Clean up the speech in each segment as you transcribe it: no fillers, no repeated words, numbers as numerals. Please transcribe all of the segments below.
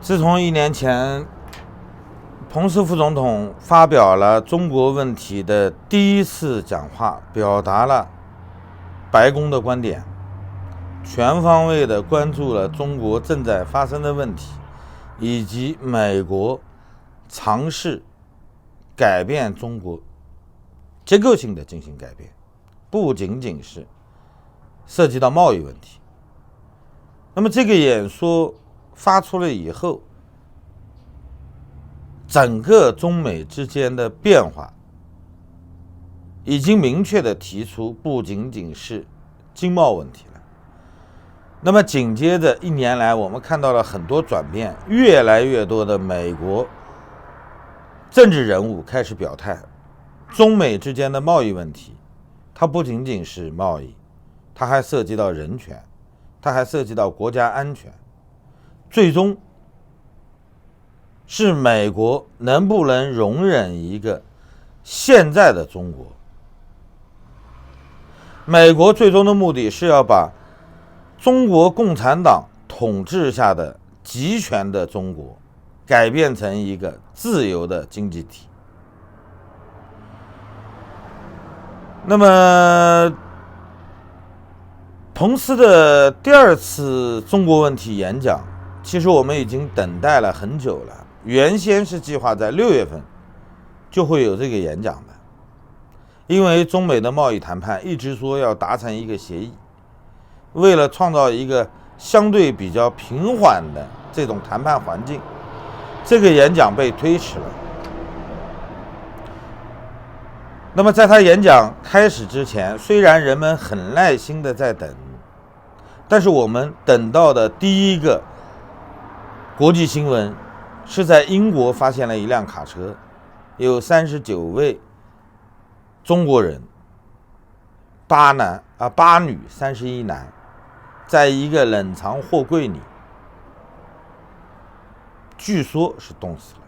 自从1年前彭斯副总统发表了中国问题的第一次讲话，表达了白宫的观点，全方位地关注了中国正在发生的问题，以及美国尝试改变中国结构性的进行改变，不仅仅是涉及到贸易问题。那么这个演说发出了以后，整个中美之间的变化已经明确地提出，不仅仅是经贸问题了。那么紧接着1年来，我们看到了很多转变，越来越多的美国政治人物开始表态，中美之间的贸易问题，它不仅仅是贸易，它还涉及到人权，它还涉及到国家安全，最终是美国能不能容忍一个现在的中国。美国最终的目的是要把中国共产党统治下的集权的中国改变成一个自由的经济体。那么彭斯的第2次中国问题演讲，其实我们已经等待了很久了，原先是计划在6月份就会有这个演讲的，因为中美的贸易谈判一直说要达成一个协议，为了创造一个相对比较平缓的这种谈判环境，这个演讲被推迟了。那么在他演讲开始之前，虽然人们很耐心的在等，但是我们等到的第一个国际新闻是在英国发现了一辆卡车，有39位中国人，8女31男，在一个冷藏货柜里，据说是冻死了。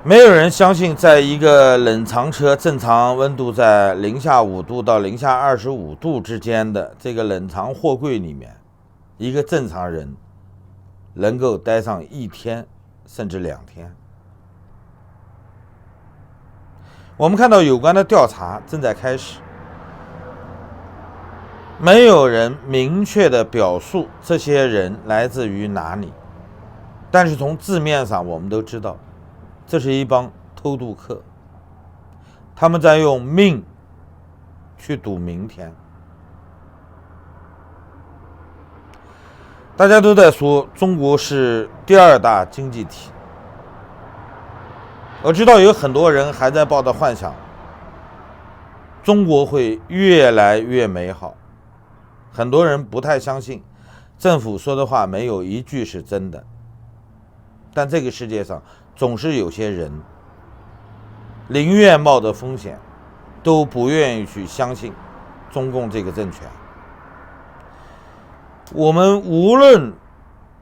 没有人相信，在一个冷藏车正常温度在-5度到-25度之间的这个冷藏货柜里面，一个正常人能够待上1天甚至2天。我们看到有关的调查正在开始，没有人明确的表述这些人来自于哪里，但是从字面上我们都知道，这是一帮偷渡客，他们在用命去赌明天。大家都在说中国是第2大经济体，我知道有很多人还在抱着幻想，中国会越来越美好。很多人不太相信政府说的话没有一句是真的，但这个世界上总是有些人宁愿冒着风险，都不愿意去相信中共这个政权。我们无论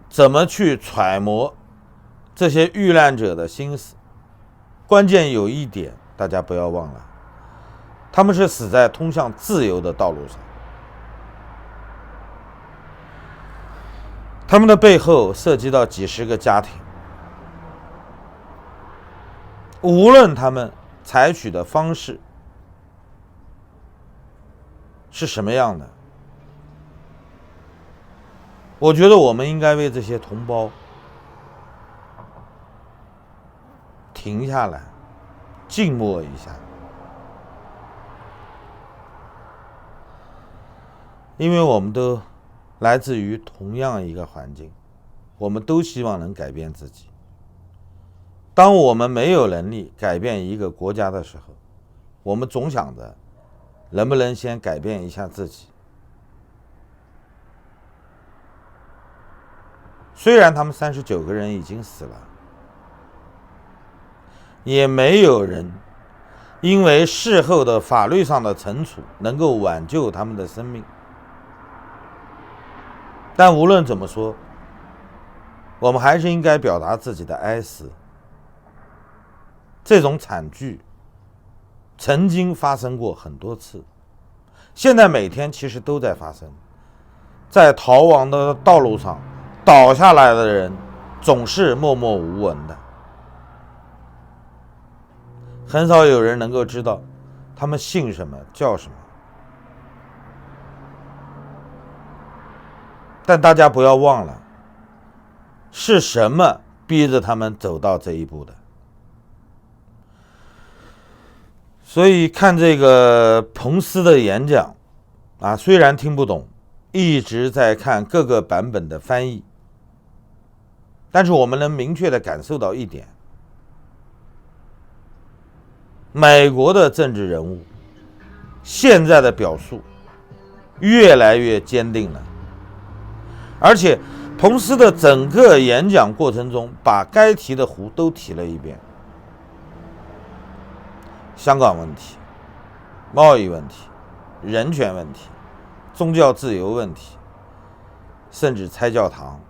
怎么去揣摩这些遇难者的心思，关键有一点大家不要忘了，他们是死在通向自由的道路上，他们的背后涉及到几十个家庭，无论他们采取的方式是什么样的，我觉得我们应该为这些同胞停下来，静默一下，因为我们都来自于同样一个环境，我们都希望能改变自己。当我们没有能力改变一个国家的时候，我们总想着能不能先改变一下自己。虽然他们39个人已经死了，也没有人因为事后的法律上的惩处能够挽救他们的生命。但无论怎么说，我们还是应该表达自己的哀思。这种惨剧曾经发生过很多次，现在每天其实都在发生。在逃亡的道路上，倒下来的人总是默默无闻的，很少有人能够知道他们姓什么叫什么。但大家不要忘了，是什么逼着他们走到这一步的。所以看这个彭斯的演讲啊，虽然听不懂，一直在看各个版本的翻译，但是我们能明确地感受到一点，美国的政治人物现在的表述越来越坚定了，而且彭斯的整个演讲过程中把该提的壶都提了一遍，香港问题、贸易问题、人权问题、宗教自由问题，甚至拆教堂，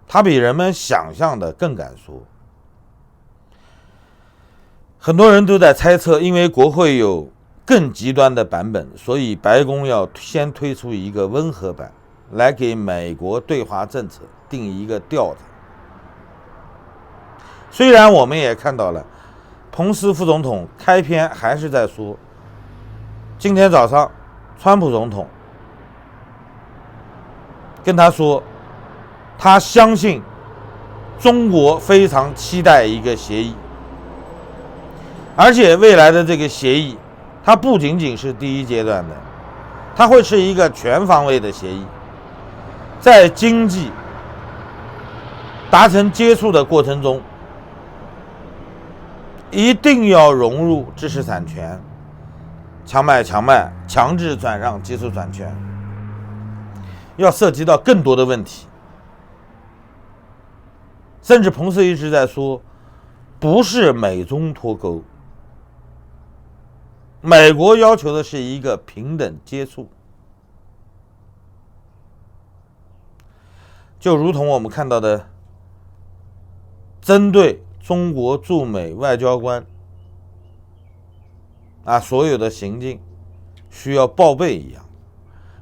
他比人们想象的更敢说。很多人都在猜测，因为国会有更极端的版本，所以白宫要先推出一个温和版，来给美国对华政策定一个调子。虽然我们也看到了彭斯副总统开篇还是在说，今天早上川普总统跟他说，他相信中国非常期待一个协议，而且未来的这个协议它不仅仅是第一阶段的，它会是一个全方位的协议，在经济达成接触的过程中，一定要融入知识产权、强买强卖、强制转让技术产权，要涉及到更多的问题。甚至彭斯一直在说，不是美中脱钩，美国要求的是一个平等接触。就如同我们看到的，针对中国驻美外交官所有的行径需要报备一样，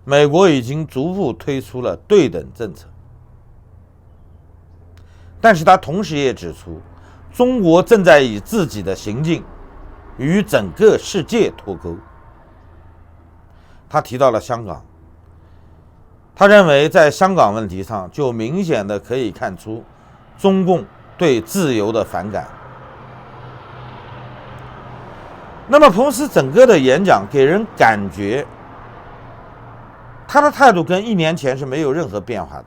美国已经逐步推出了对等政策。但是他同时也指出，中国正在以自己的行径与整个世界脱钩。他提到了香港，他认为在香港问题上就明显的可以看出中共对自由的反感。那么彭斯整个的演讲给人感觉，他的态度跟1年前是没有任何变化的，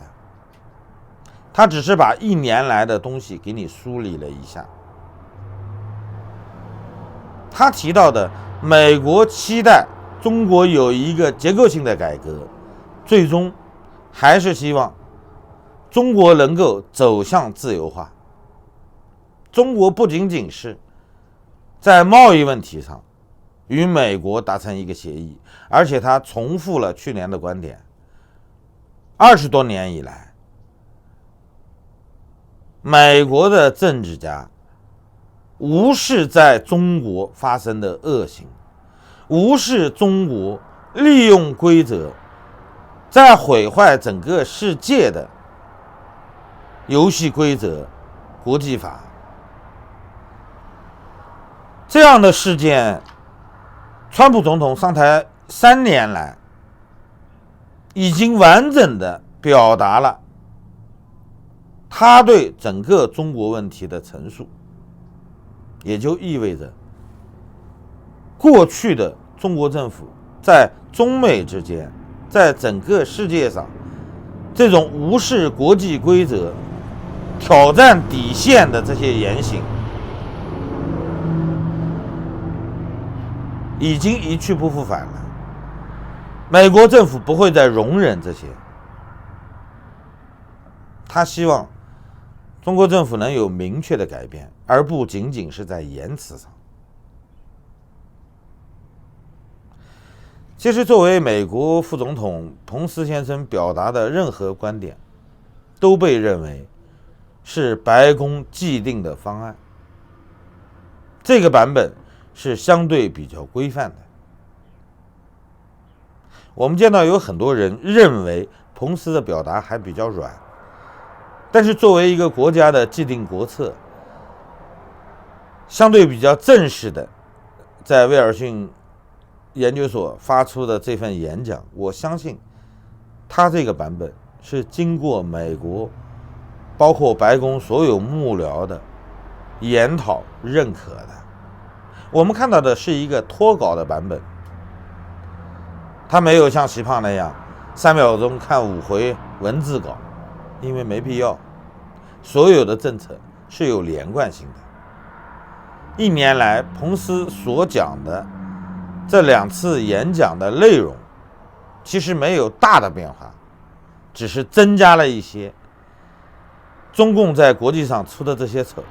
他只是把1年来的东西给你梳理了一下。他提到的美国期待中国有一个结构性的改革，最终还是希望中国能够走向自由化。中国不仅仅是在贸易问题上与美国达成一个协议，而且他重复了去年的观点，20多年以来，美国的政治家无视在中国发生的恶行，无视中国利用规则在毁坏整个世界的游戏规则、国际法。这样的事件，川普总统上台3年来已经完整的表达了他对整个中国问题的陈述，也就意味着过去的中国政府在中美之间，在整个世界上这种无视国际规则、挑战底线的这些言行已经一去不复返了。美国政府不会再容忍这些，他希望中国政府能有明确的改变，而不仅仅是在言辞上。其实作为美国副总统，彭斯先生表达的任何观点都被认为是白宫既定的方案，这个版本是相对比较规范的。我们见到有很多人认为彭斯的表达还比较软。但是作为一个国家的既定国策，相对比较正式的，在威尔逊研究所发出的这份演讲，我相信他这个版本是经过美国包括白宫所有幕僚的研讨认可的。我们看到的是一个脱稿的版本，他没有像习胖那样3秒钟看5回文字稿，因为没必要。所有的政策是有连贯性的。1年来，彭斯所讲的这2次演讲的内容其实没有大的变化，只是增加了一些中共在国际上出的这些丑。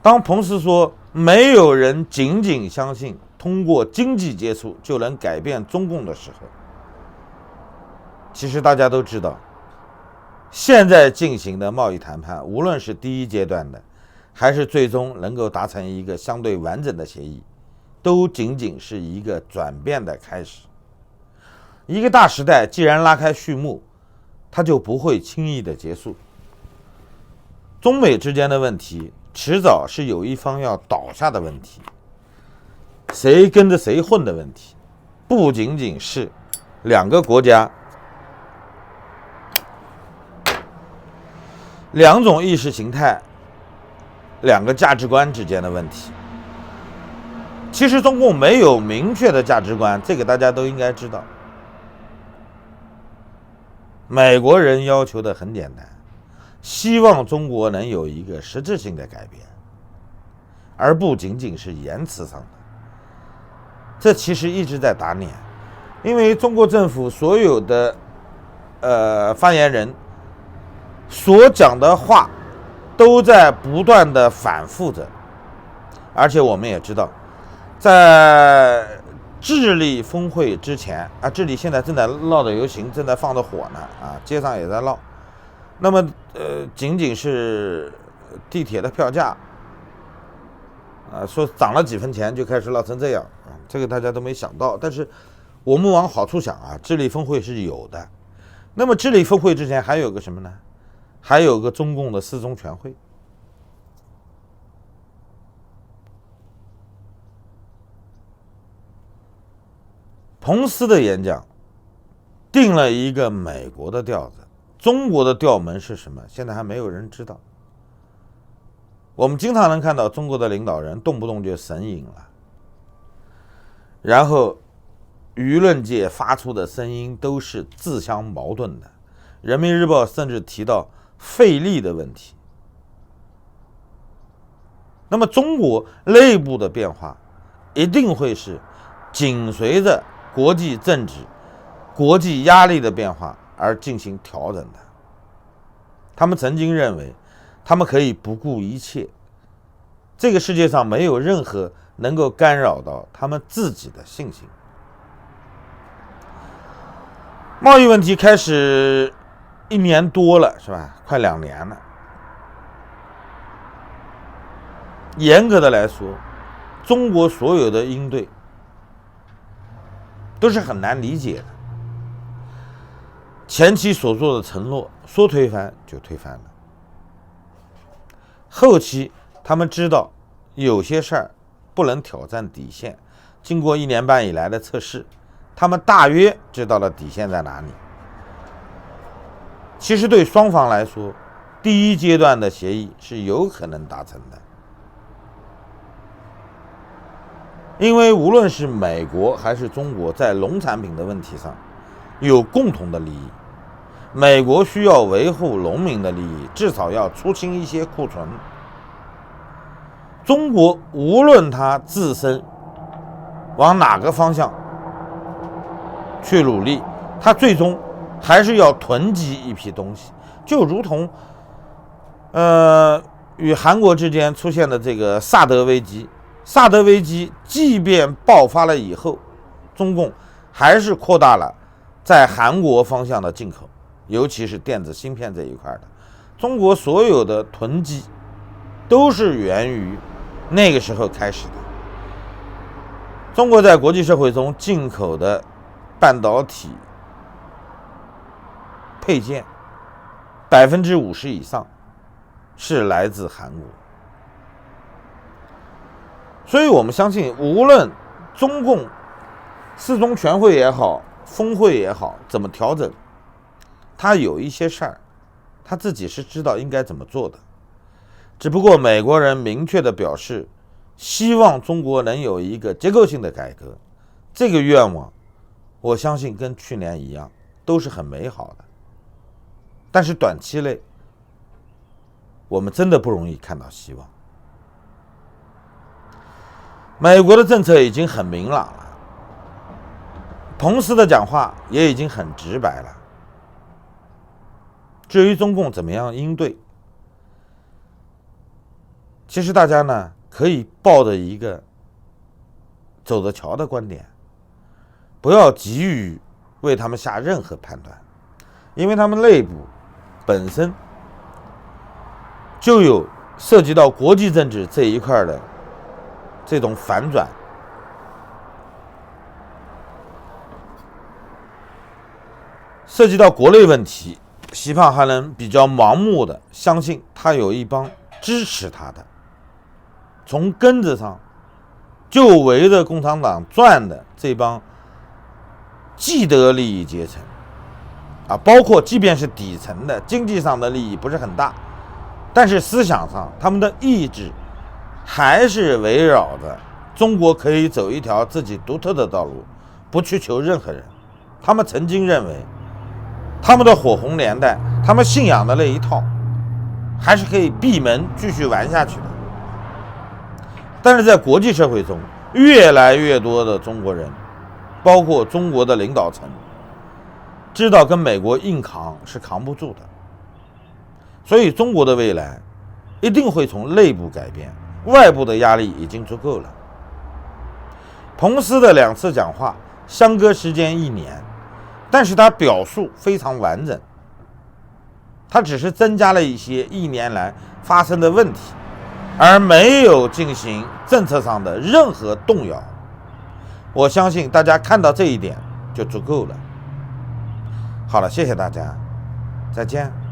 当彭斯说没有人仅仅相信通过经济接触就能改变中共的时候，其实大家都知道，现在进行的贸易谈判，无论是第1阶段的，还是最终能够达成一个相对完整的协议，都仅仅是一个转变的开始。一个大时代既然拉开序幕，它就不会轻易的结束。中美之间的问题，迟早是有一方要倒下的问题，谁跟着谁混的问题，不仅仅是2个国家、2种意识形态、2个价值观之间的问题。其实中共没有明确的价值观，这个大家都应该知道。美国人要求的很简单，希望中国能有一个实质性的改变，而不仅仅是言辞上的。这其实一直在打脸，因为中国政府所有的发言人所讲的话都在不断的反复着。而且我们也知道，在智利峰会之前啊，智利现在正在闹的游行，正在放着火呢啊，街上也在闹。那么仅仅是地铁的票价说涨了几分钱就开始闹成这样啊，这个大家都没想到。但是我们往好处想啊，智利峰会是有的。那么智利峰会之前还有个什么呢？还有个中共的4中全会。彭斯的演讲定了一个美国的调子，中国的调门是什么？现在还没有人知道。我们经常能看到中国的领导人动不动就神隐了，然后舆论界发出的声音都是自相矛盾的。人民日报甚至提到费力的问题。那么中国内部的变化一定会是紧随着国际政治、国际压力的变化而进行调整的。他们曾经认为他们可以不顾一切，这个世界上没有任何能够干扰到他们自己的信心。贸易问题开始1年多了，是吧？快2年了。严格的来说，中国所有的应对都是很难理解的。前期所做的承诺，说推翻就推翻了。后期他们知道有些事儿不能挑战底线，经过1年半以来的测试，他们大约知道了底线在哪里。其实对双方来说，第1阶段的协议是有可能达成的，因为无论是美国还是中国，在农产品的问题上有共同的利益。美国需要维护农民的利益，至少要出清一些库存。中国无论它自身往哪个方向去努力，它最终还是要囤积一批东西，就如同与韩国之间出现的这个萨德危机。萨德危机即便爆发了以后，中共还是扩大了在韩国方向的进口，尤其是电子芯片这一块的。中国所有的囤积都是源于那个时候开始的。中国在国际社会中进口的半导体配件50%以上是来自韩国，所以我们相信，无论中共四中全会也好，峰会也好，怎么调整，他有一些事儿，他自己是知道应该怎么做的。只不过美国人明确的表示，希望中国能有一个结构性的改革，这个愿望，我相信跟去年一样，都是很美好的。但是短期内，我们真的不容易看到希望。美国的政策已经很明朗了，彭斯的讲话也已经很直白了。至于中共怎么样应对，其实大家呢可以抱着一个走着瞧的观点，不要急于为他们下任何判断，因为他们内部本身就有涉及到国际政治这一块的这种反转。涉及到国内问题，习胖还能比较盲目的相信他有一帮支持他的，从根子上就围着共产党转的这帮既得利益阶层包括即便是底层的经济上的利益不是很大，但是思想上他们的意志还是围绕着中国可以走一条自己独特的道路，不去求任何人。他们曾经认为他们的火红年代，他们信仰的那一套还是可以闭门继续玩下去的。但是在国际社会中，越来越多的中国人，包括中国的领导层，知道跟美国硬扛是扛不住的，所以中国的未来一定会从内部改变，外部的压力已经足够了。彭斯的2次讲话相隔时间1年，但是他表述非常完整，他只是增加了一些1年来发生的问题，而没有进行政策上的任何动摇。我相信大家看到这一点就足够了。好了，谢谢大家，再见。